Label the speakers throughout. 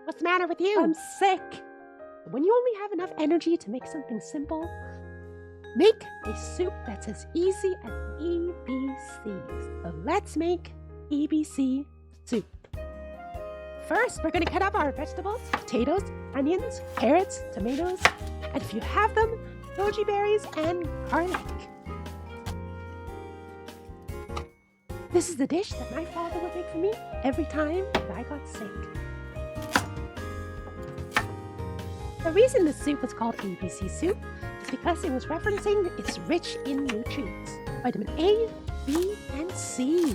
Speaker 1: What's the matter with you?
Speaker 2: I'm sick.
Speaker 1: When you only have enough energy to make something simple, make a soup that's as easy as ABC. So let's make ABC soup. First, we're going to cut up our vegetables, potatoes, onions, carrots, tomatoes, and if you have them, goji berries and garlic. This is the dish that my father would make for me every time that I got sick. The reason this soup was called ABC soup is because it was referencing it's rich in nutrients, vitamin A, B, and C.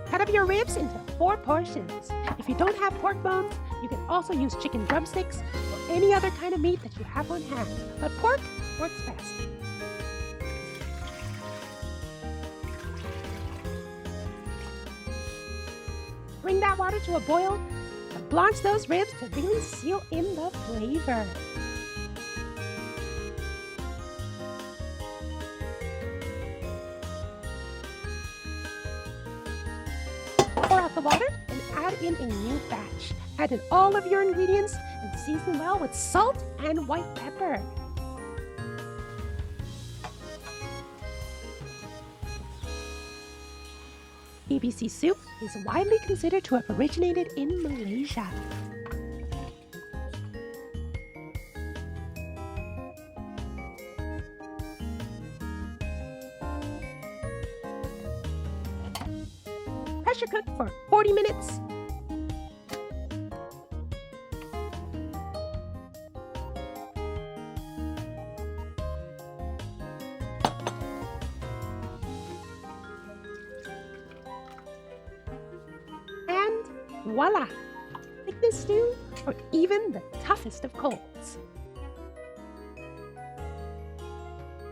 Speaker 1: Cut up your ribs into 4 portions. If you don't have pork bones, you can also use chicken drumsticks or any other kind of meat that you have on hand, but pork works best. Bring that water to a boil and blanch those ribs to really seal in the flavor. Pour out the water and add in a new batch. Add in all of your ingredients and season well with salt and white pepper. ABC soup is widely considered to have originated in Malaysia. Pressure cook for 40 minutes. And voila! Make this stew for even the toughest of colds.